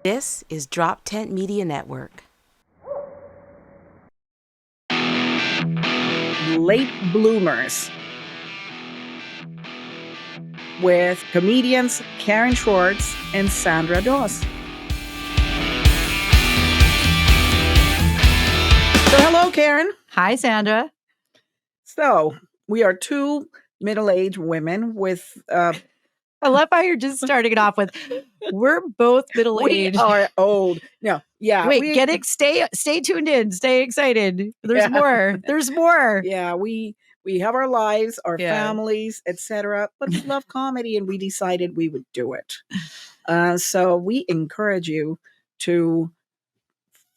This is Drop Tent Media Network. Late Bloomers with comedians Karen Schwartz and Sandra Doss. So hello, Karen. Hi, Sandra. So we are two middle-aged women with... I love how you're just starting it off with, we're both middle-aged. We are old. No, yeah. Wait, stay tuned in. Stay excited. There's more. There's more. Yeah, we have our lives, our families, etc. But we love comedy, and we decided we would do it. So we encourage you to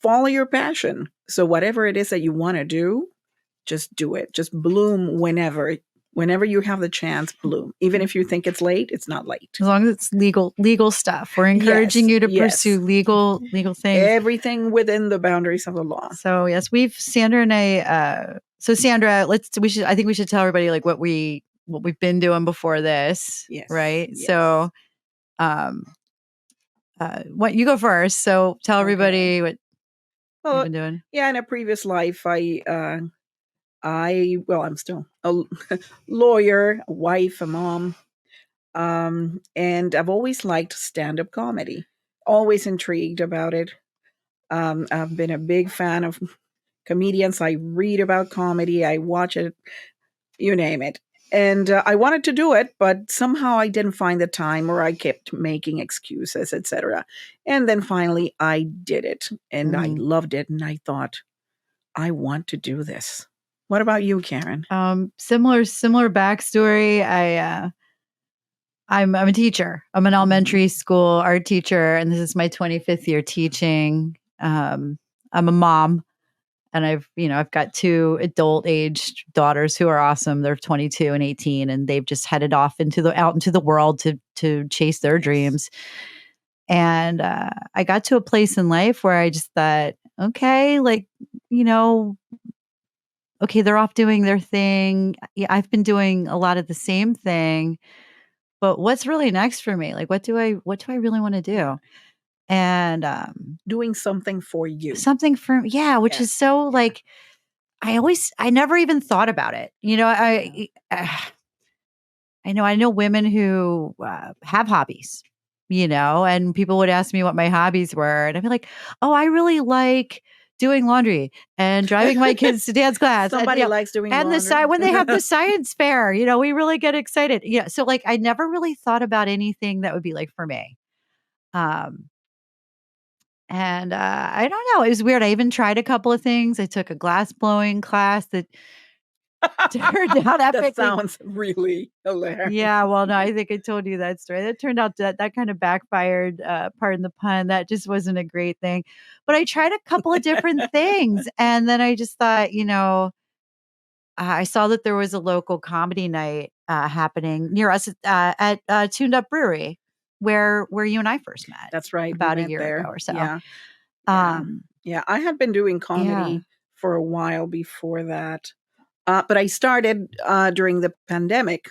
follow your passion. So whatever it is that you want to do, just do it. Just bloom whenever you have the chance, bloom. Even if you think it's late, it's not late. As long as it's legal stuff. We're encouraging you to pursue legal things. Everything within the boundaries of the law. So yes, Sandra and I. So Sandra, I think we should tell everybody like what we've been doing before this. Yes. Right. Yes. So, what you go first. So tell everybody what you've been doing. Yeah, in a previous life, I'm still a lawyer, a wife, a mom, and I've always liked stand-up comedy. Always intrigued about it. I've been a big fan of comedians. I read about comedy. I watch it, you name it. And I wanted to do it, but somehow I didn't find the time, or I kept making excuses, etc. And then finally I did it, and I loved it. And I thought, I want to do this. What about you, Karen? Similar backstory. I'm a teacher. I'm an elementary school art teacher, and this is my 25th year teaching. I'm a mom, and I've got two adult aged daughters who are awesome. They're 22 and 18, and they've just headed off out into the world to chase their dreams. And I got to a place in life where I just thought, okay, okay, they're off doing their thing. Yeah, I've been doing a lot of the same thing, but what's really next for me? Like, what do I really want to do? And doing something for you, which is so like, I never even thought about it. I know women who have hobbies, and people would ask me what my hobbies were, and I'd be like, oh, I really like doing laundry and driving my kids to dance class. Somebody likes doing laundry. And when they have the science fair, we really get excited. Yeah. So like, I never really thought about anything that would be like for me. And I don't know. It was weird. I even tried a couple of things. I took a glass blowing class that turned out epically. That sounds really hilarious. Yeah, well, no, I think I told you that story. That turned out that kind of backfired, pardon the pun. That just wasn't a great thing. But I tried a couple of different things. And then I just thought, I saw that there was a local comedy night happening near us at Tuned Up Brewery, where you and I first met. That's right. About a year ago or so. Yeah. I had been doing comedy for a while before that. But I started during the pandemic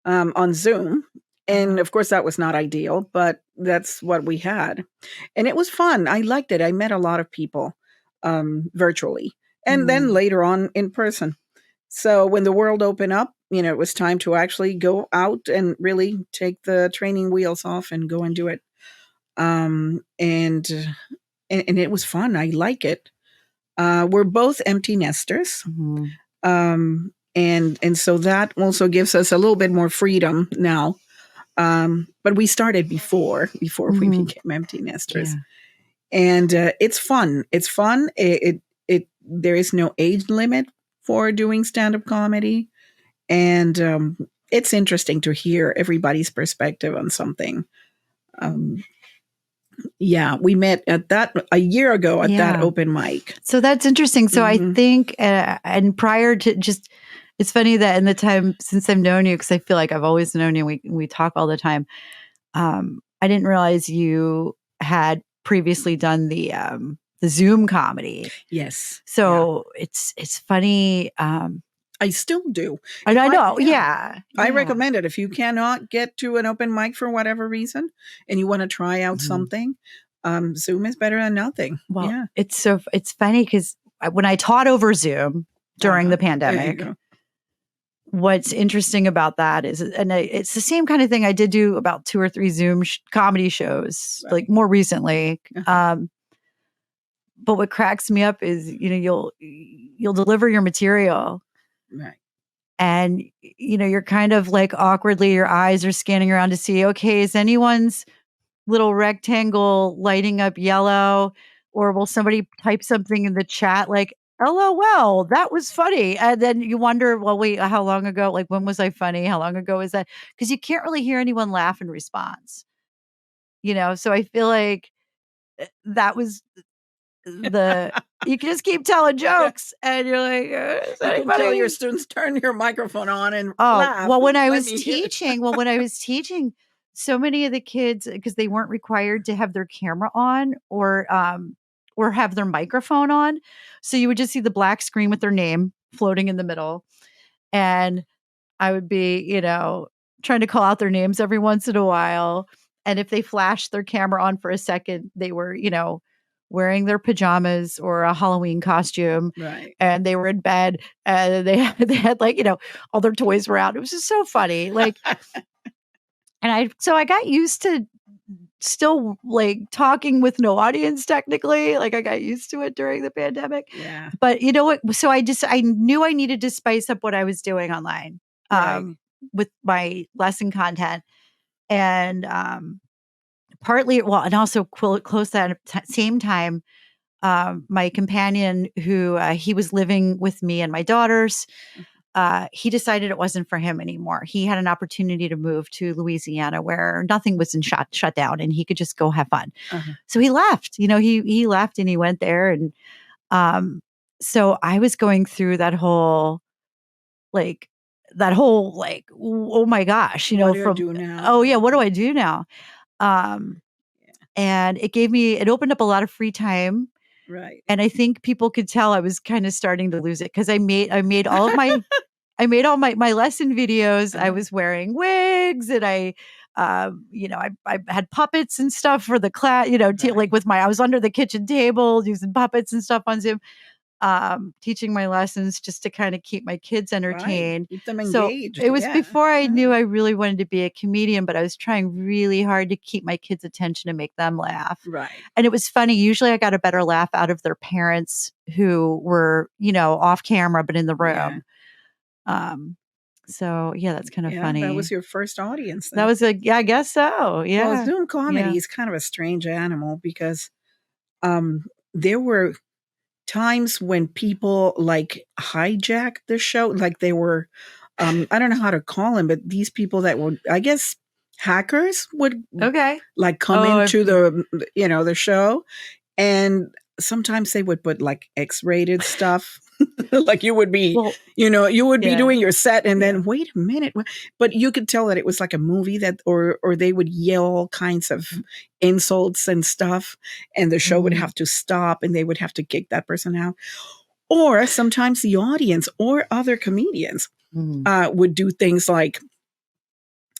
on Zoom. And of course, that was not ideal, but that's what we had. And it was fun. I liked it. I met a lot of people virtually, and then later on in person. So when the world opened up, it was time to actually go out and really take the training wheels off and go and do it. And it was fun. I like it. We're both empty nesters. And so that also gives us a little bit more freedom now. But we started before we became empty nesters. Yeah. And it's fun. It's fun. There is no age limit for doing stand-up comedy. And it's interesting to hear everybody's perspective on something. We met a year ago at that open mic. So that's interesting. So I think, and prior to just, it's funny that in the time since I've known you, because I feel like I've always known you, we talk all the time. I didn't realize you had previously done the Zoom comedy. Yes. So it's funny. I still do. I know. Yeah. I recommend it. If you cannot get to an open mic for whatever reason and you want to try out something, Zoom is better than nothing. Well, Yeah. it's funny because when I taught over Zoom during the There you pandemic, go. what's interesting about that is, and it's the same kind of thing I did do about 2 or 3 Zoom comedy shows, Right. like more recently. Uh-huh. But what cracks me up is, you'll deliver your material Right. and, you're kind of like awkwardly, your eyes are scanning around to see, okay, is anyone's little rectangle lighting up yellow, or will somebody type something in the chat like, LOL, that was funny. And then you wonder, well, wait, how long ago? Like, when was I funny? How long ago was that? Because you can't really hear anyone laugh in response, So I feel like that was you can just keep telling jokes and you're like, is You can tell your anybody? students, turn your microphone on and Oh, laugh. well, when I Let was me hear it. teaching, so many of the kids, because they weren't required to have their camera on or have their microphone on. So you would just see the black screen with their name floating in the middle. And I would be, trying to call out their names every once in a while. And if they flashed their camera on for a second, they were, wearing their pajamas or a Halloween costume. Right. And they were in bed and they had like, all their toys were out. It was just so funny. Like, so I got used to still like talking with no audience technically. Like I got used to it during the pandemic. Yeah. But you know what? So I knew I needed to spice up what I was doing online Right. with my lesson content. And partly, well, and also close that same time, my companion who he was living with me and my daughters, he decided it wasn't for him anymore. He had an opportunity to move to Louisiana where nothing was shut down and he could just go have fun. Uh-huh. So he left, he left and he went there. And so I was going through that whole, oh my gosh, What do I do now? oh yeah, what do I do now? And it opened up a lot of free time. Right. And I think people could tell I was kind of starting to lose it because I made all of my my lesson videos. I was wearing wigs and I had puppets and stuff for the class, like I was under the kitchen table using puppets and stuff on Zoom, teaching my lessons just to kind of keep my kids entertained. Right. Keep them So engaged. it was Yeah. before I knew I really wanted to be a comedian, but I was trying really hard to keep my kids' attention and make them laugh. Right. And it was funny. Usually I got a better laugh out of their parents who were, off camera, but in the room. Yeah. So yeah, that's kind of funny. That was your first audience then. That was I guess so. Yeah. Well, Zoom comedy is kind of a strange animal because there were times when people like hijacked the show, like they were I don't know how to call them, but these people that were, I guess, hackers would like come into the show, and sometimes they would put like X-rated stuff. Like you would be, be doing your set and then wait a minute, but you could tell that it was like a movie that, or they would yell all kinds of insults and stuff, and the show would have to stop and they would have to kick that person out. Or sometimes the audience or other comedians would do things like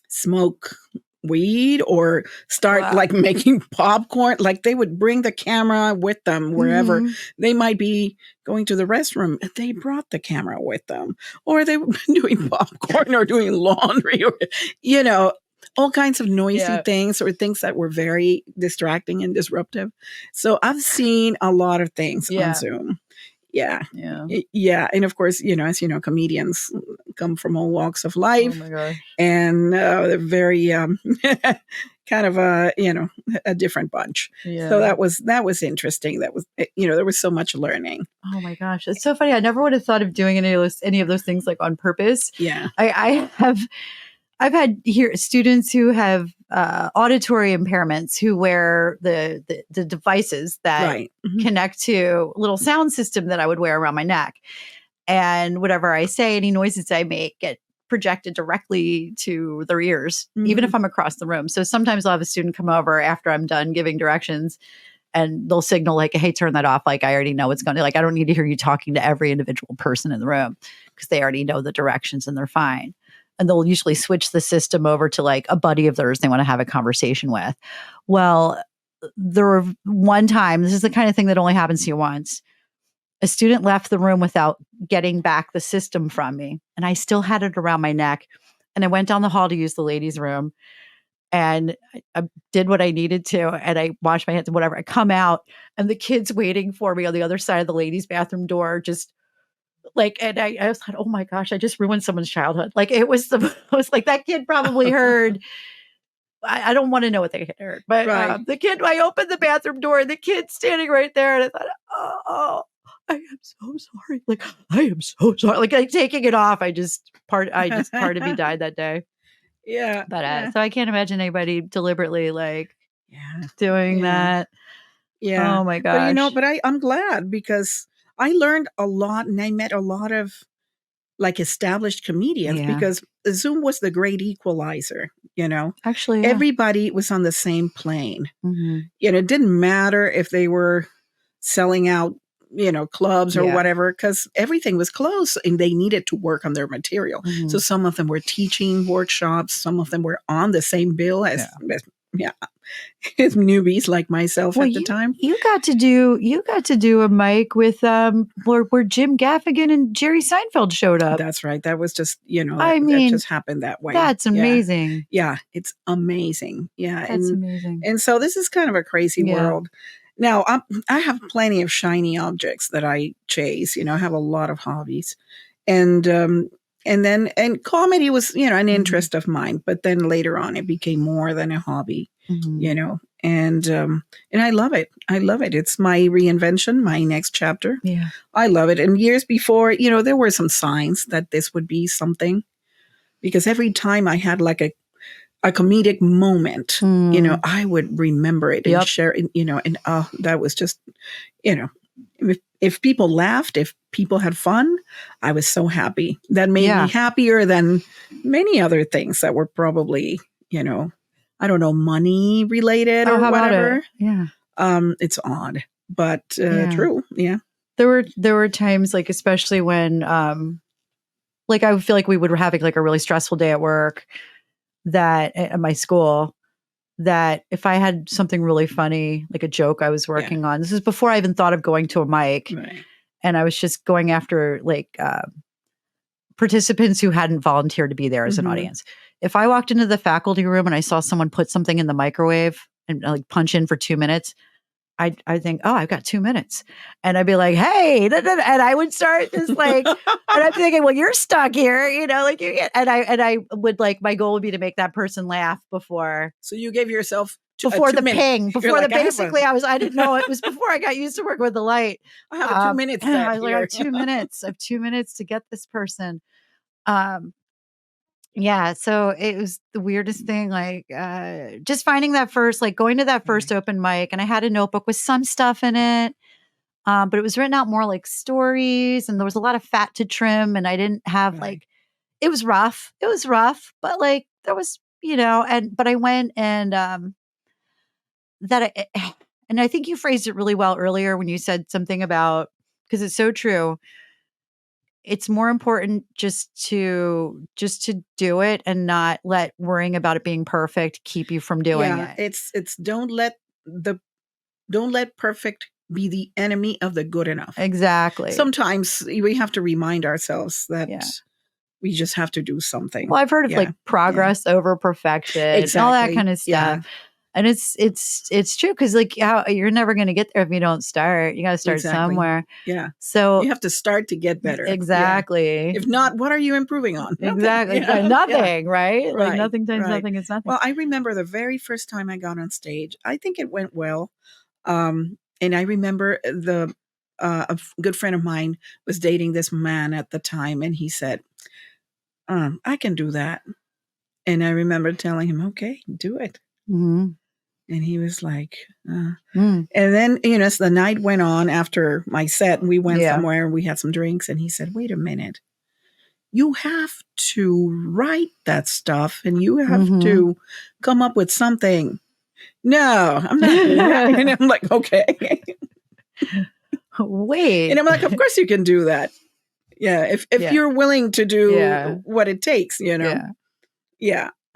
smoke weed or start like making popcorn. Like they would bring the camera with them wherever they might be going to the restroom. They brought the camera with them, or they were doing popcorn or doing laundry, or all kinds of noisy things, or things that were very distracting and disruptive. So I've seen a lot of things on Zoom. Yeah. And of course, as you know, comedians come from all walks of life. Oh my gosh. And they're very kind of a different bunch. Yeah. So that was interesting. That was, there was so much learning. Oh my gosh. It's so funny. I never would have thought of doing any of those things like on purpose. Yeah. I've had students who have auditory impairments who wear the devices that connect to a little sound system that I would wear around my neck. And whatever I say, any noises I make get projected directly to their ears, even if I'm across the room. So sometimes I'll have a student come over after I'm done giving directions and they'll signal like, hey, turn that off. Like, I already know what's going to, like, I don't need to hear you talking to every individual person in the room because they already know the directions and they're fine. And they'll usually switch the system over to like a buddy of theirs they want to have a conversation with. Well, there were one time, this is the kind of thing that only happens to you once. A student left the room without getting back the system from me. And I still had it around my neck. And I went down the hall to use the ladies' room. And I did what I needed to. And I washed my hands and whatever. I come out and the kid's waiting for me on the other side of the ladies' bathroom door, just like, and I was like, oh my gosh, I just ruined someone's childhood. Like it was I was like, that kid probably heard. I don't want to know what they heard, but the kid, I opened the bathroom door and the kid's standing right there. And I thought, oh, I am so sorry. Like, I am so sorry. Like taking it off. Part of me died that day. Yeah. But so I can't imagine anybody deliberately doing that. Yeah. Oh my gosh. But I'm glad because I learned a lot and I met a lot of like established comedians because Zoom was the great equalizer, Actually, everybody was on the same plane. Mm-hmm. It didn't matter if they were selling out, clubs or whatever, because everything was closed and they needed to work on their material. Mm-hmm. So some of them were teaching workshops. Some of them were on the same bill as newbies like myself at the time. You got to do a mic with where Jim Gaffigan and Jerry Seinfeld showed up. That's right. That was just, that just happened that way. That's amazing. Yeah, it's amazing. Yeah. That's amazing. And so this is kind of a crazy world. Now, I have plenty of shiny objects that I chase. I have a lot of hobbies. And comedy was, an interest of mine. But then later on, it became more than a hobby, and I love it. I love it. It's my reinvention, my next chapter. Yeah. I love it. And years before, there were some signs that this would be something, because every time I had like a comedic moment, I would remember it and share it, and that was just, if people laughed, if people had fun, I was so happy. That made me happier than many other things that were probably, I don't know, money related or whatever. Yeah. It's odd, but true. Yeah. There were times, like, especially when, like, I feel like we would having like a really stressful day at work, that at my school, that if I had something really funny, like a joke I was working on, this is before I even thought of going to a mic, and I was just going after like participants who hadn't volunteered to be there as an audience. If I walked into the faculty room and I saw someone put something in the microwave and like punch in for 2 minutes, I think, oh, I've got 2 minutes. And I'd be like, hey, and I would start this like, and I'm thinking, well, you're stuck here, like and I would like, my goal would be to make that person laugh before. So you gave yourself before the ping, before like, I didn't know, it was before I got used to work with the light. I have 2 minutes. I was like, I have 2 minutes. I have 2 minutes to get this person. Yeah. So it was the weirdest thing, like just finding that first, like going to that first open mic, and I had a notebook with some stuff in it. But it was written out more like stories, and there was a lot of fat to trim, and I didn't have like, it was rough. It was rough, but like there was, but I went and and I think you phrased it really well earlier when you said something about, because it's so true. It's more important just to do it and not let worrying about it being perfect keep you from doing it. It's don't let perfect be the enemy of the good enough. Exactly. Sometimes we have to remind ourselves that we just have to do something. Well, I've heard of like progress over perfection, and all that kind of stuff. Yeah. And it's true, because like you're never going to get there if you don't start. You got to start somewhere. Yeah. So you have to start to get better. Exactly. Yeah. If not, what are you improving on? Exactly. Nothing. Right? Like nothing times nothing is nothing. Well, I remember the very first time I got on stage. I think it went well. And I remember a good friend of mine was dating this man at the time, and he said, "I can do that." And I remember telling him, "Okay, do it." Mm-hmm. And he was like, And then, as the night went on after my set, and we went somewhere and we had some drinks, and he said, "Wait a minute, you have to write that stuff and you have to come up with something." "No, I'm not doing that." And I'm like, "Okay." Wait. And I'm like, "Of course you can do that. Yeah. If you're willing to do what it takes, Yeah.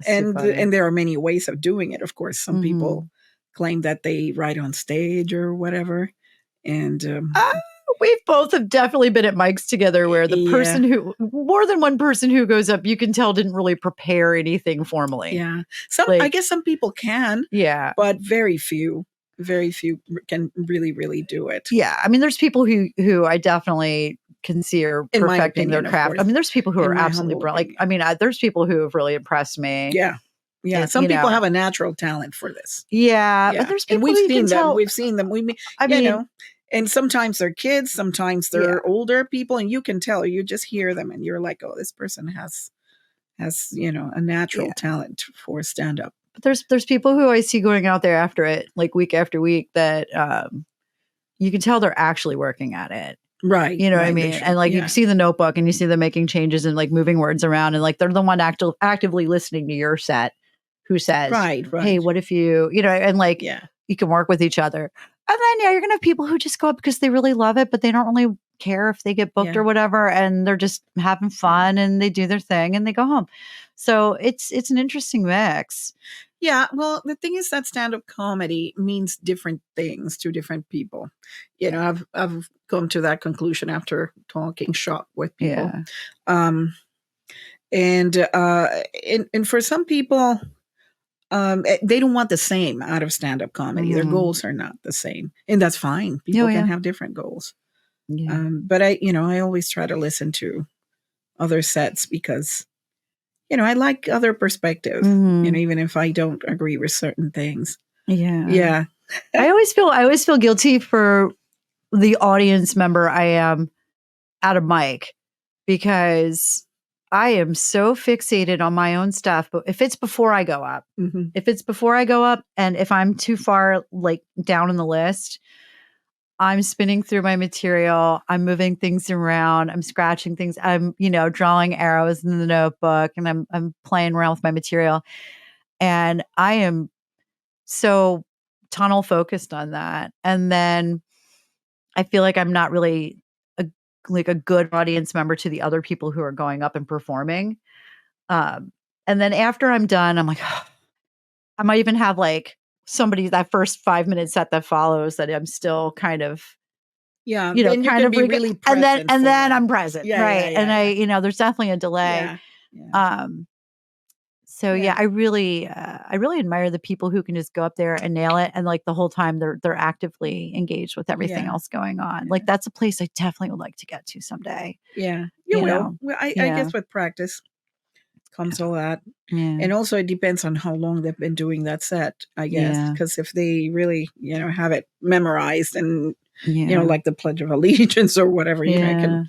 So and there are many ways of doing it. Of course, some people claim that they write on stage or whatever. And we've both have definitely been at mics together where the person who, more than one person who goes up, you can tell didn't really prepare anything formally. Yeah. I guess some people can. Yeah. But very few can really, really do it. Yeah. I mean, there's people who I definitely can see are perfecting their craft. I mean, there's people who are absolutely brilliant. Like, I mean, there's people who have really impressed me. Yeah. Yeah. Some people have a natural talent for this. Yeah. But there's people and we've seen them. We've seen them. And sometimes they're kids, sometimes they're older people, and you can tell, you just hear them and you're like, oh, this person has a natural talent for stand-up. But there's people who I see going out there after it, like week after week, that you can tell they're actually working at it. Right. You know what I mean? And like you see the notebook and you see them making changes and like moving words around, and like they're the one actively listening to your set who says, right. Hey, what if and like you can work with each other. And then, you're going to have people who just go up because they really love it, but they don't really care if they get booked or whatever. And they're just having fun and they do their thing and they go home. So it's an interesting mix. Yeah. Well, the thing is that stand-up comedy means different things to different people. I've come to that conclusion after talking shop with people. Yeah. And for some people, they don't want the same out of stand-up comedy. Mm-hmm. Their goals are not the same, and that's fine. People can have different goals. Yeah. But I always try to listen to other sets because, I like other perspectives, even if I don't agree with certain things. Yeah. Yeah. I always feel guilty for the audience member I am at a mic because I am so fixated on my own stuff. But if it's before I go up, and if I'm too far like down in the list, I'm spinning through my material. I'm moving things around. I'm scratching things. I'm, drawing arrows in the notebook, and I'm playing around with my material. And I am so tunnel focused on that. And then I feel like I'm not really a good audience member to the other people who are going up and performing. And then after I'm done, I'm like, I might even have like somebody that first 5-minute set that follows that I'm still kind of, then you can be really present. And then I'm present. Right. And there's definitely a delay. Yeah. So I really admire the people who can just go up there and nail it, and like the whole time they're actively engaged with everything else going on. Like that's a place I definitely would like to get to someday. Yeah, you will. Well, I guess with practice comes all that, and also it depends on how long they've been doing that set. I guess because if they really have it memorized and like the Pledge of Allegiance or whatever, But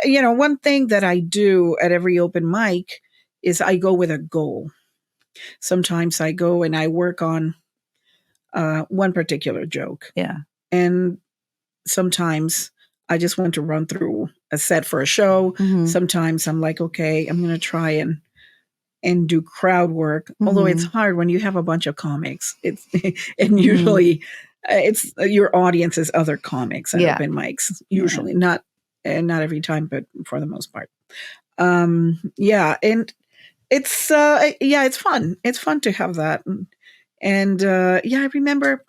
one thing that I do at every open mic is I go with a goal. Sometimes I go and I work on one particular joke. Yeah. And sometimes I just want to run through a set for a show. Mm-hmm. Sometimes I'm like, okay, I'm going to try and do crowd work. Mm-hmm. Although it's hard when you have a bunch of comics. And usually it's your audience is other comics at open mics. Usually not every time, but for the most part. And it's it's fun. It's fun to have that. And I remember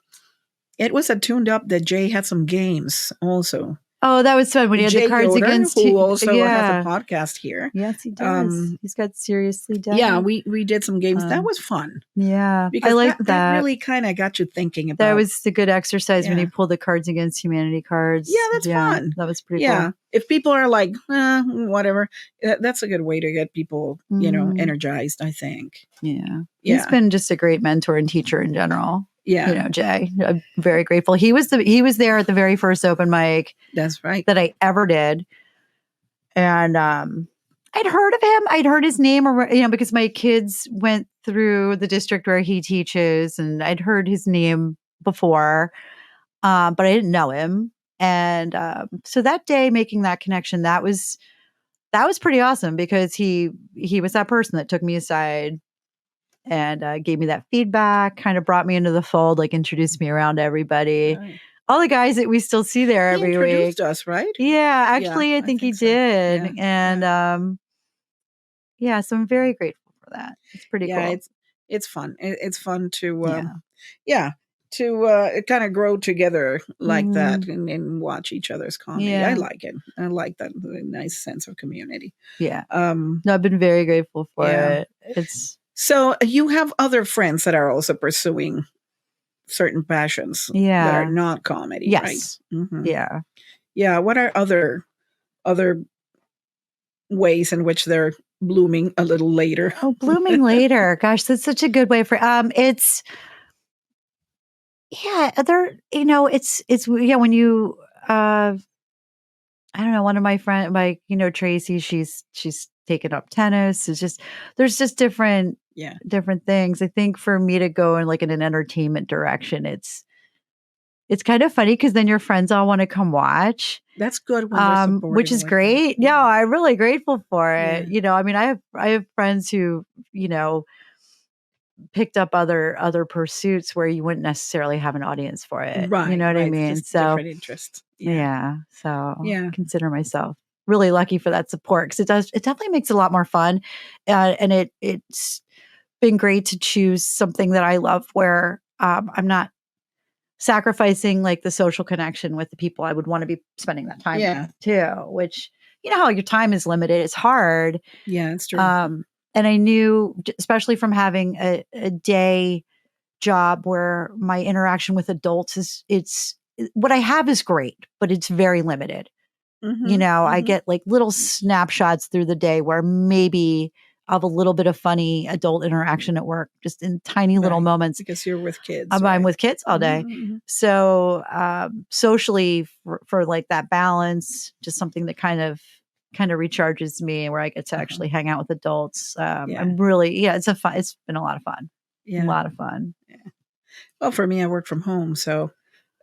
it was a tuned up that Jay had some games also. Oh, that was fun when he had the Cards Yoder, Against who also has a podcast here. Yes, he does. He's got Seriously Dead. Yeah, we did some games. That was fun. Yeah, because I like that really kind of got you thinking about. That was a good exercise when he pulled the Cards Against Humanity cards. Yeah, that's fun. That was pretty cool. If people are like, whatever, that's a good way to get people, energized, I think. Yeah. He's been just a great mentor and teacher in general. Yeah. Jay, I'm very grateful. He was there at the very first open mic. That's right. That I ever did. And I'd heard of him. I'd heard his name, because my kids went through the district where he teaches, and I'd heard his name before, but I didn't know him. And so that day, making that connection, that was pretty awesome because he was that person that took me aside and gave me that feedback, kind of brought me into the fold, like introduced me around to everybody. Right. All the guys that we still see there every week. He introduced us, right? Yeah, actually, I think he did. So. And so I'm very grateful for that. It's pretty cool. It's fun. It's fun to, to kind of grow together like that and watch each other's comedy. Yeah. I like it. I like that nice sense of community. Yeah. No, I've been very grateful for it. It's so you have other friends that are also pursuing certain passions that are not comedy, right? Mm-hmm. Yeah. Yeah. What are other ways in which they're blooming a little later? Oh, blooming later. Gosh, that's such a good way for it's there, when you I don't know, one of my friend, Tracy, she's taken up tennis. It's just, there's just different things. I think for me to go in like in an entertainment direction, it's kind of funny because then your friends all want to come watch. That's good. When which is like great. That. Yeah, I'm really grateful for it. I mean, I have friends who, picked up other pursuits where you wouldn't necessarily have an audience for it. Right. You know what I mean? Just so different interests. So I consider myself really lucky for that support because it definitely makes it a lot more fun. And it's been great to choose something that I love where I'm not sacrificing like the social connection with the people I would want to be spending that time with too, which, how your time is limited. It's hard. Yeah, it's true. And I knew, especially from having a day job where my interaction with adults it's what I have is great, but it's very limited. I get like little snapshots through the day where maybe I'll have a little bit of funny adult interaction at work, just in tiny little moments. Because you're with kids. I'm with kids all day. So socially for like that balance, just something that kind of recharges me, where I get to actually hang out with adults. I'm really, it's been a lot of fun. A lot of fun. Yeah. Well, for me, I work from home, so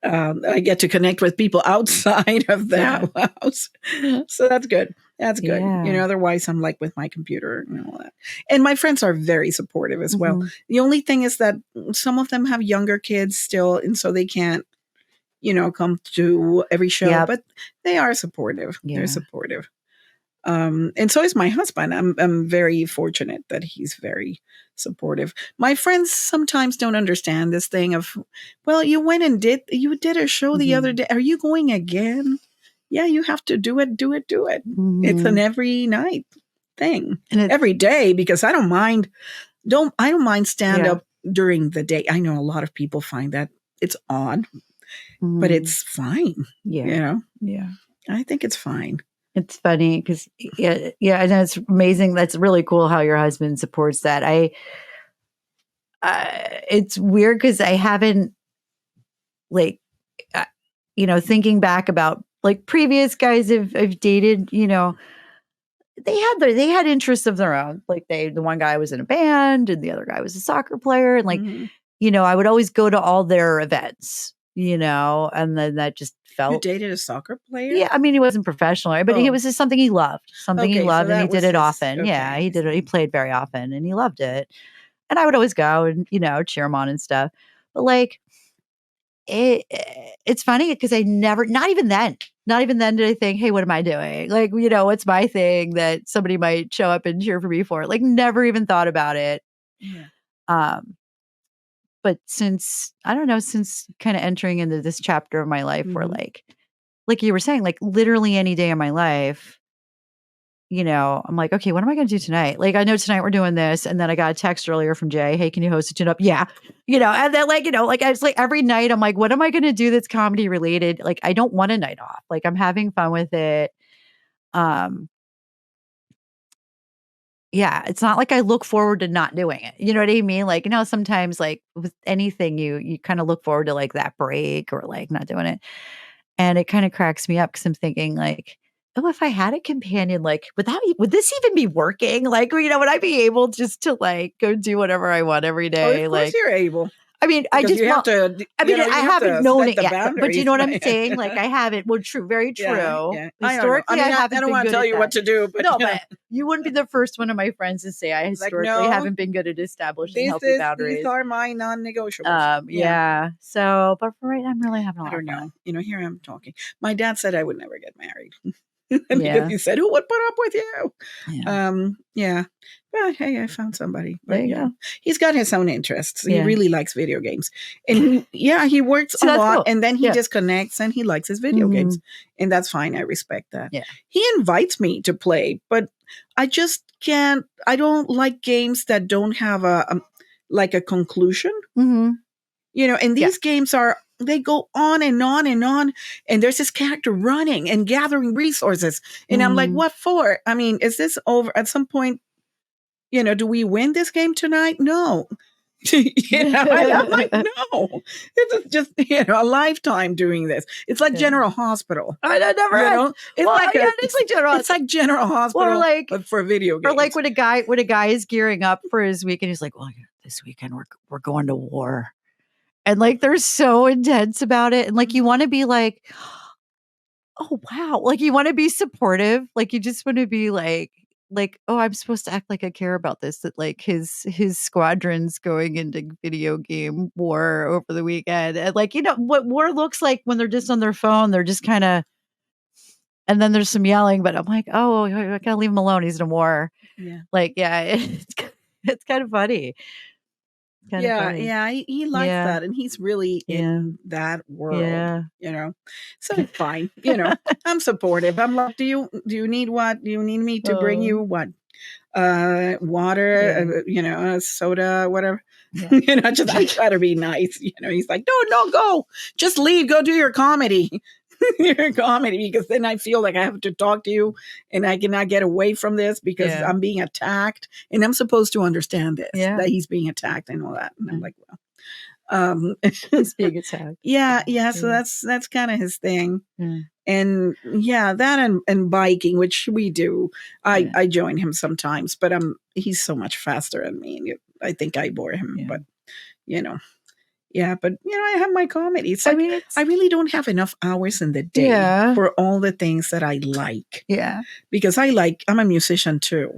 I get to connect with people outside of the house. So that's good. That's good. Yeah. Otherwise I'm like with my computer and all that. And my friends are very supportive as well. The only thing is that some of them have younger kids still, and so they can't, come to every show, but they are supportive. They're supportive. And so is my husband. I'm very fortunate that he's very supportive. My friends sometimes don't understand this thing of, well, you went and did a show the other day. Are you going again? Yeah, you have to do it. It's an every night thing, and every day, because I don't mind stand up during the day. I know a lot of people find that it's odd, but it's fine. Yeah. I think it's fine. It's funny because, and it's amazing. That's really cool how your husband supports that. It's weird because I haven't, like, thinking back about like previous guys I've dated, they had interests of their own. Like the one guy was in a band and the other guy was a soccer player. And like, I would always go to all their events, and then that just felt. You dated a soccer player? Yeah. I mean, he wasn't professional, but it was just something he loved, and he did it often. Okay. Yeah. He did it. He played very often and he loved it. And I would always go and, cheer him on and stuff. But like, it's funny because I never, not even then did I think, hey, what am I doing? Like, what's my thing that somebody might show up and cheer for me for? Like, never even thought about it. Yeah. But since kind of entering into this chapter of my life where like you were saying, like literally any day of my life, I'm like, okay, what am I going to do tonight? Like, I know tonight we're doing this. And then I got a text earlier from Jay. Hey, can you host a tune-up? Yeah. And then like, I was like every night I'm like, what am I going to do that's comedy related? Like, I don't want a night off. Like, I'm having fun with it. Yeah, it's not like I look forward to not doing it. You know what I mean? Like, sometimes like with anything you kind of look forward to like that break or like not doing it. And it kind of cracks me up because I'm thinking like, oh, if I had a companion, like would this even be working? Like, would I be able just to like go do whatever I want every day? Of course like you're able. I mean, I just have to. I mean, I haven't known it yet, but you know what I'm saying? Like, I haven't. Well, true, very true. Yeah. Historically, I haven't. I don't want to tell you what to do, but no, but you wouldn't be the first one of my friends to say I historically haven't been good at establishing healthy boundaries. These are my non-negotiables. Yeah. So, but for right, I'm really having a lot of fun. I don't know. Here I'm talking. My dad said I would never get married. Because he said, "Who would put up with you?" Yeah. Well, hey, I found somebody. But There you go. he's got his own interests. He Yeah. really likes video games. And he works So a that's lot cool. and then he Yeah. disconnects and he likes his video Mhm. games. And that's fine. I respect that. Yeah. He invites me to play, but I just can't. I don't like games that don't have a conclusion. Mm-hmm. And these games they go on and on and on. And there's this character running and gathering resources. And I'm like, what for? I mean, is this over at some point? Do we win this game tonight? No. And I'm like, no. It's just, a lifetime doing this. It's like General Hospital. I never. It's it's like General. It's like General Hospital, like, but for video games. Or like when a guy is gearing up for his weekend, he's like, well, this weekend we're going to war. And like they're so intense about it. And like you want to be like, oh wow. Like you want to be supportive. Like you just want to be like, oh, I'm supposed to act like I care about this, that like his squadron's going into video game war over the weekend. And like, what war looks like when they're just on their phone, they're just kind of, and then there's some yelling, but I'm like, oh, I gotta leave him alone. He's in a war. Yeah. Like, it's kind of funny. He likes that, and he's really in that world. So it's fine. I'm supportive. I'm like, do you need what? Do you need me to bring you what? Water, soda, whatever. Just I try to be nice. He's like, no, go, just leave, go do your comedy. Because then I feel like I have to talk to you and I cannot get away from this because I'm being attacked and I'm supposed to understand this, that he's being attacked and all that. And I'm like, well, he's being attacked. So that's kind of his thing. And that and biking, which we do. I join him sometimes, but he's so much faster than me. I think I bore him, but but I have my comedy. It's like, I really don't have enough hours in the day for all the things that I like. Yeah. Because I'm a musician too.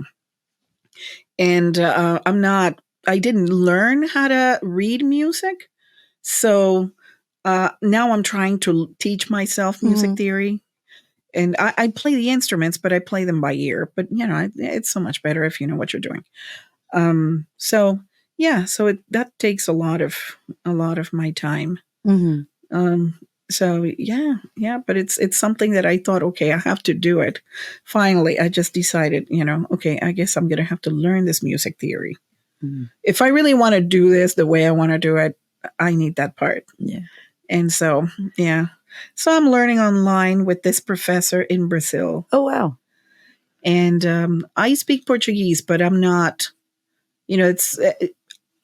And I didn't learn how to read music. So now I'm trying to teach myself music theory. And I play the instruments, but I play them by ear. But, it's so much better if you know what you're doing. So that takes a lot of my time. But it's something that I thought, okay, I have to do it. Finally, I just decided, okay, I guess I'm going to have to learn this music theory. If I really want to do this the way I want to do it, I need that part. Yeah. And so, so I'm learning online with this professor in Brazil. Oh, wow. And I speak Portuguese, but I'm not,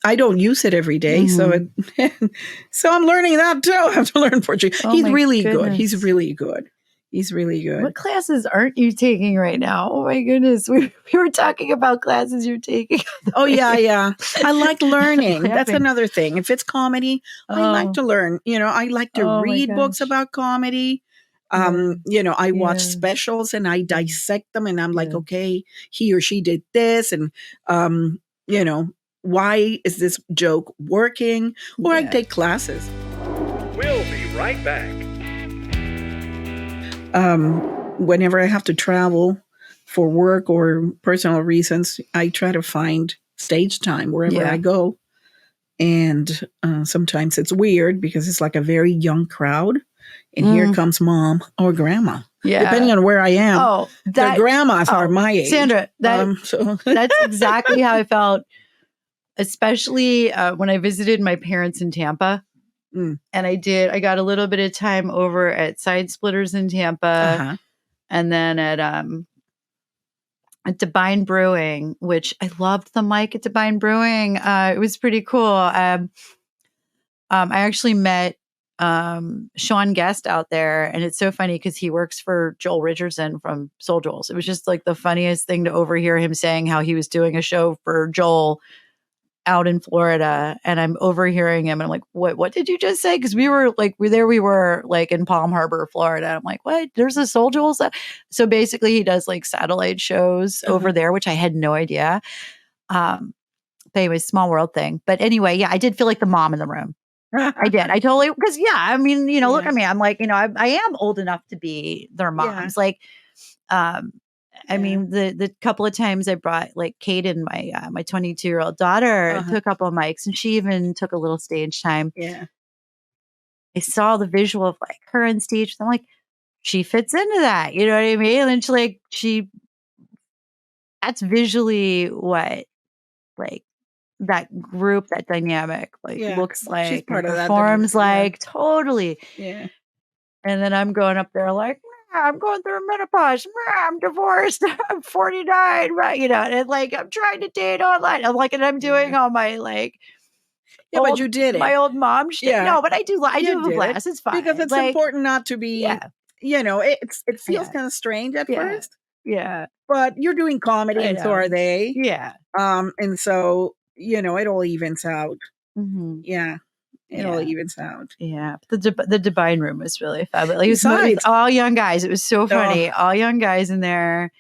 I don't use it every day. So I'm learning that too. I have to learn Portuguese. He's really good. He's really good. He's really good. What classes aren't you taking right now? Oh my goodness. We were talking about classes you're taking. Oh yeah. I like learning. That's another thing. If it's comedy, I like to learn. I like to read books about comedy. I watch specials and I dissect them and I'm like, okay, he or she did this. And, why is this joke working? Or I take classes. We'll be right back. Whenever I have to travel for work or personal reasons, I try to find stage time wherever I go. And sometimes it's weird because it's like a very young crowd. And here comes mom or grandma. Yeah. Depending on where I am. Oh, the grandmas are my age. Sandra, that's exactly how I felt, especially when I visited my parents in Tampa. And I got a little bit of time over at Side Splitters in Tampa, and then at Divine Brewing, which I loved the mic at Divine Brewing. It was pretty cool. I actually met Sean Guest out there, and it's so funny because he works for Joel Richardson from Soul Joel's. It was just like the funniest thing to overhear him saying how he was doing a show for Joel out in Florida, and I'm overhearing him and I'm like, what did you just say? Because we were in Palm Harbor, Florida. I'm like, what? There's a Soul Joel's? So basically he does like satellite shows over there, which I had no idea. But anyway, small world thing. But anyway, I did feel like the mom in the room. I did. I totally, because look at me. I'm like, I am old enough to be their moms. Like, I mean, the couple of times I brought like Kaden, my 22-year-old daughter, to a couple of mics, and she even took a little stage time. Yeah. I saw the visual of like her on stage. I'm like, she fits into that. You know what I mean? And that's visually what like that group, that dynamic looks like. She's part and of that. Performs like totally. Yeah. And then I'm going up there like, I'm going through menopause. I'm divorced. I'm 49. Right. You know, and like I'm trying to date online. I'm like, and I'm doing all my like, but you did it. My old mom shit. Yeah. No, but I do have a blast. It's fine. Because it's important not to be, you know, it feels kind of strange at first. Yeah. But you're doing comedy and so are they. Yeah. And so, you know, it all evens out. Mm-hmm. Yeah. It all evens out. Yeah. The Divine Room was really fabulous. It was all young guys. It was so funny. All young guys in there.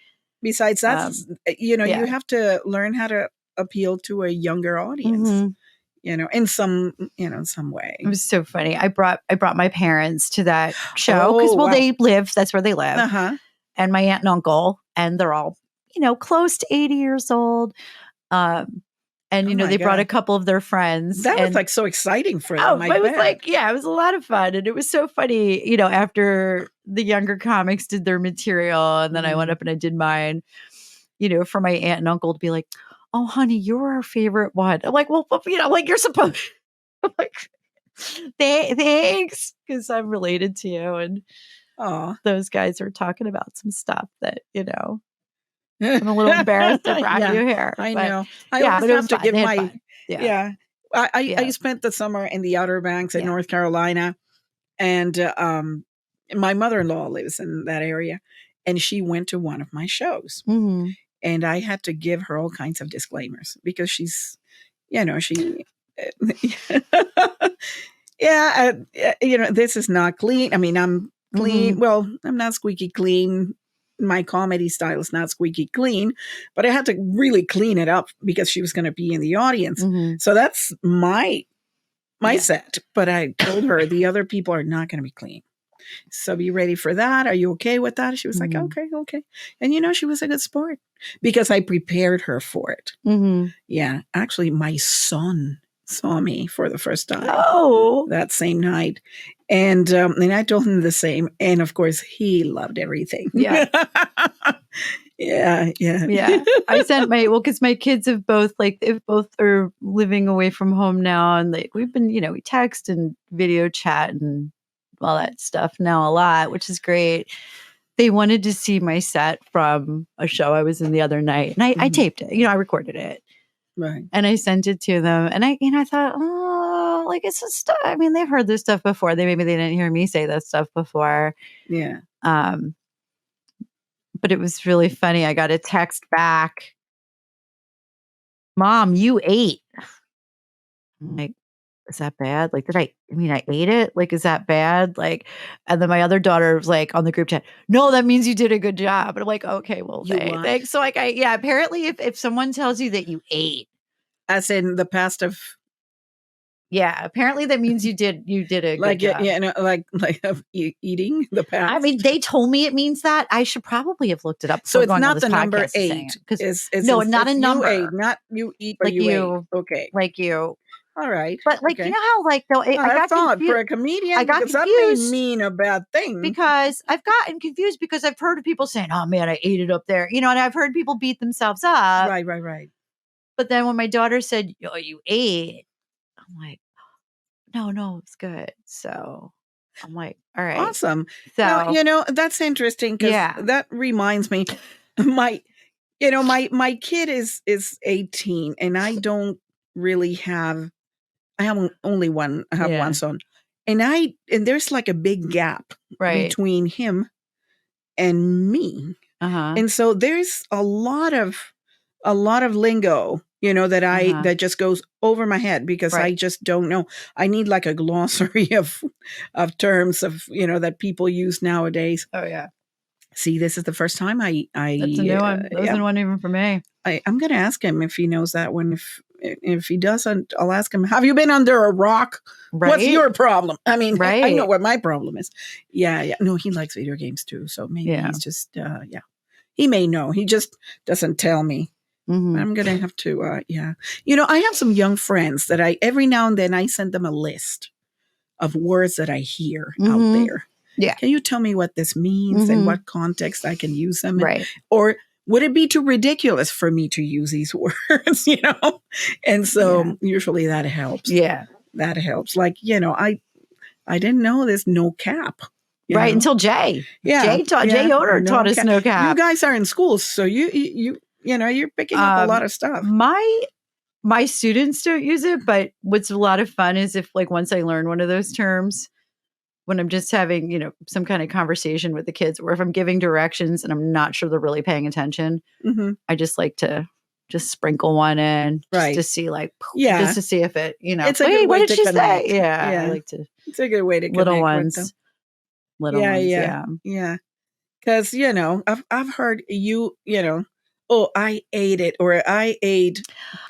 Besides that, you know, you have to learn how to appeal to a younger audience, you know, in some way. It was so funny. I brought my parents to that show because, they live, that's where they live. Uh-huh. And my aunt and uncle, and they're all, you know, close to 80 years old. And, you know, they brought a couple of their friends. That was like so exciting for them. It was like, it was a lot of fun. And it was so funny, you know, after the younger comics did their material and then I went up and I did mine, you know, for my aunt and uncle to be like, oh, honey, you're our favorite one. I'm like, well, you know, like you're supposed I'm like, thanks. Because I'm related to you. And those guys are talking about some stuff that, you know, I'm a little embarrassed to brought you here. I know. I have to give my I spent the summer in the Outer Banks in North Carolina, and my mother-in-law lives in that area, and she went to one of my shows, and I had to give her all kinds of disclaimers because she's, you know, she. You know, this is not clean. I mean, I'm clean. Well, I'm not squeaky clean. My comedy style is not squeaky clean, but I had to really clean it up because she was going to be in the audience. So that's my set. But I told her the other people are not going to be clean. So be ready for that. Are you okay with that? She was like, okay. And, you know, she was a good sport because I prepared her for it. Yeah. Actually, my son saw me for the first time that same night. And I told him the same. And of course, he loved everything. Yeah. Yeah. I sent because my kids have both are living away from home now. And we've been, you know, we text and video chat and all that stuff now a lot, which is great. They wanted to see my set from a show I was in the other night. And I taped it, you know, I recorded it. Right. And I sent it to them. And I thought, like it's just stuff. I mean, they've heard this stuff before. Maybe they didn't hear me say this stuff before. Yeah. But it was really funny. I got a text back. Mom, you ate. I'm like, is that bad? Like, I ate it. Like, is that bad? Like, and then my other daughter was like on the group chat, no, that means you did a good job. And I'm like, okay, well, thanks. So like, apparently if someone tells you that you ate. As in the past of. Yeah, apparently that means you did a good job. Yeah, no, like eating the past. I mean, they told me it means that. I should probably have looked it up. So it's not the number 8. No, not a number. You ate, not you eat, but like you ate. Okay. Like you. All right. But like, you know how like, though, I got confused. For a comedian, I got confused. That may mean a bad thing. Because I've gotten confused because I've heard of people saying, oh man, I ate it up there. You know, and I've heard people beat themselves up. Right. But then when my daughter said, oh, you ate, I'm like, no, it's good. So I'm like, all right. Awesome. So, now, you know, that's interesting because that reminds me, my kid is 18 and I don't really have, I have only one, I have one son. And there's like a big gap between him and me. And so there's a lot of lingo, you know, that just goes over my head because I just don't know. I need like a glossary of terms of, you know, that people use nowadays. Oh yeah. See, this is the first time I that's a new one. That wasn't one even for me. I'm going to ask him if he knows that one. If he doesn't, I'll ask him, have you been under a rock? Right? What's your problem? I mean, I know what my problem is. Yeah. No, he likes video games too. So maybe he's just, He may know. He just doesn't tell me. Mhm. I'm going to have to, yeah. I have some young friends that every now and then I send them a list of words that I hear out Mhm. there. Yeah. Can you tell me what this means and Mhm. what context I can use them in? Right. Or would it be too ridiculous for me to use these words, And so usually that helps. Yeah. That helps. Like, I didn't know there's no cap. Right. Until Jay. Yeah. Jay Yoder taught us no cap. You guys are in school, so you're picking up a lot of stuff. My students don't use it, but what's a lot of fun is if like once I learn one of those terms, when I'm just having, some kind of conversation with the kids, or if I'm giving directions and I'm not sure they're really paying attention, I just like to just sprinkle one in just to see just to see if it, it's a good way what did to she connect. say? Yeah. I like to. It's a good way to little connect ones. with them. Little ones. Yeah. Yeah. Because, I've heard I ate it, or I ate.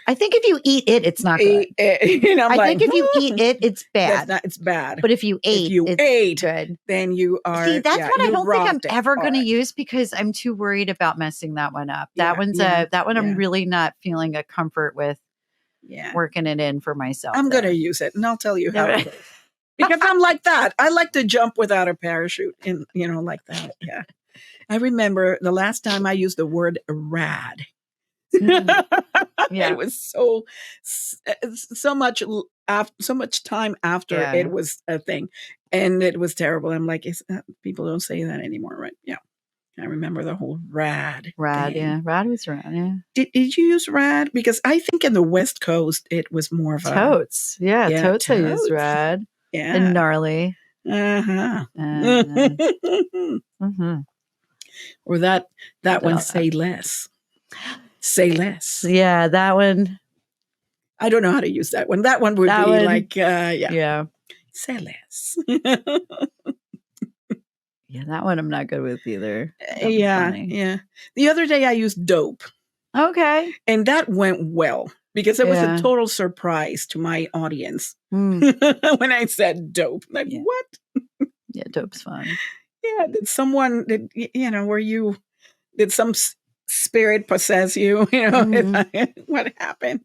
I think if you eat it, it's not good. I think if you eat it, it's bad. It's bad. But if you ate, it's good. Then you are. See, that's what I don't think I'm ever going to hard. use because I'm too worried about messing that one up. That one I'm really not feeling a comfort with working it in for myself. I'm going to use it, and I'll tell you how it goes. Because I'm like that. I like to jump without a parachute, and like that. Yeah. I remember the last time I used the word rad. It was so much time after it was a thing, and it was terrible. I'm like, people don't say that anymore, right? Yeah. I remember the whole rad. Rad, thing. yeah. Rad was rad, yeah. Did you use rad? Because I think in the West Coast it was more of a totes. Yeah, totes. I used rad. Yeah. And gnarly. Uh-huh. Or that one, say less. Say less. Yeah, that one. I don't know how to use that one. That one would be like, yeah. Say less. Yeah, that one I'm not good with either. Yeah. The other day I used dope. Okay. And that went well because it was a total surprise to my audience when I said dope. Like, what? Yeah, dope's fun. Yeah. Did someone, did some spirit possess you? What happened?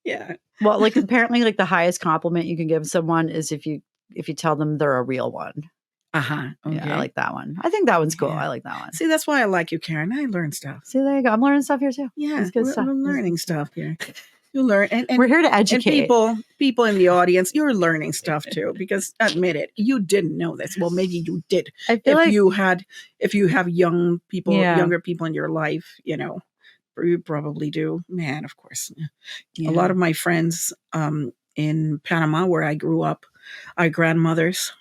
Yeah. Well, like apparently like the highest compliment you can give someone is if you tell them they're a real one. Okay. Yeah, I like that one. I think that one's cool. I like that one. See, that's why I like you, Karen. I learn stuff. See, there you go. I'm learning stuff here too. Yeah, it's good stuff. We're learning stuff here. You learn, and we're here to educate. And people in the audience, you're learning stuff too. Because admit it, you didn't know this. Well, maybe you did. I feel if you have younger people in your life, you probably do. Man, of course. Yeah. A lot of my friends in Panama, where I grew up, are grandmothers.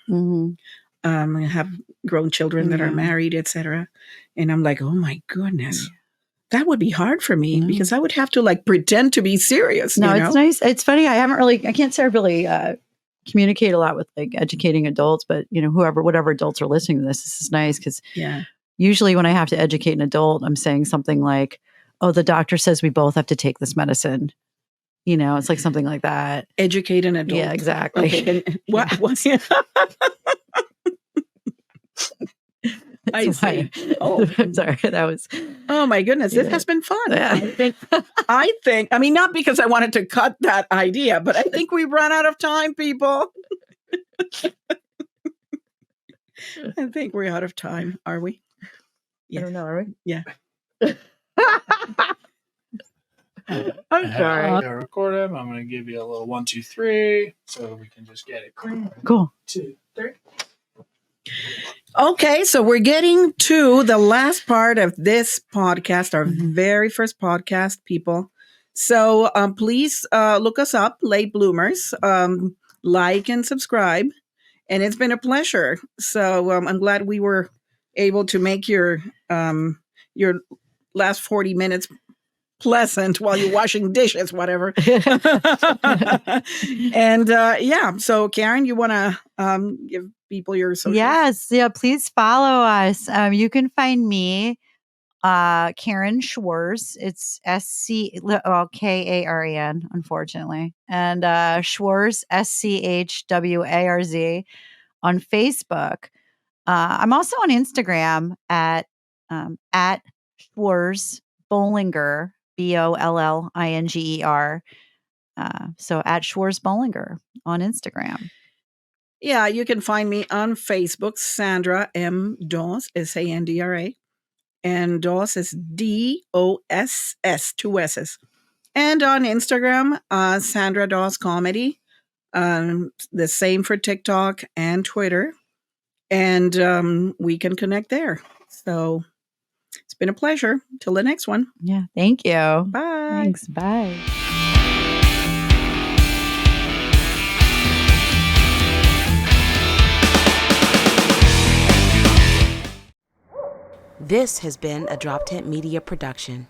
Have grown children that are married, etc. And I'm like, oh my goodness, that would be hard for me because I would have to like pretend to be serious. No, it's nice. It's funny. I can't say I really communicate a lot with like educating adults, but whatever adults are listening to this is nice because usually when I have to educate an adult, I'm saying something like, oh, the doctor says we both have to take this medicine. It's like something like that. Educate an adult. Yeah, exactly. Okay. What? I see. Oh, I'm sorry. That was. Oh my goodness! This has been fun. Yeah. I think. I mean, not because I wanted to cut that idea, but I think we've run out of time, people. I think we're out of time. Are we? Yeah. I don't know. Are we? Yeah. I'm sorry. Record him. I'm going to give you a little 1, 2, 3, so we can just get it clean. Cool. 2, 3. Okay, so we're getting to the last part of this podcast, our very first podcast, people. So please look us up, Late Bloomers, like and subscribe. And it's been a pleasure. So I'm glad we were able to make your last 40 minutes pleasant while you're washing dishes, whatever. And so Karen, you want to give people your socials? Yes. Yeah. Please follow us. You can find me, Karen Schwarz. It's Karen, unfortunately. And Schwarz, SCHWARZ on Facebook. I'm also on Instagram at at SchwarzBollinger, BOLLINGER. So at SchwarzBollinger on Instagram. Yeah, you can find me on Facebook, Sandra M. Doss, Sandra. And Doss is DOSS, two S's. And on Instagram, SandraDossComedy. The same for TikTok and Twitter. And we can connect there. So it's been a pleasure. Till the next one. Yeah. Thank you. Bye. Thanks. Bye. This has been a Drop Tent Media production.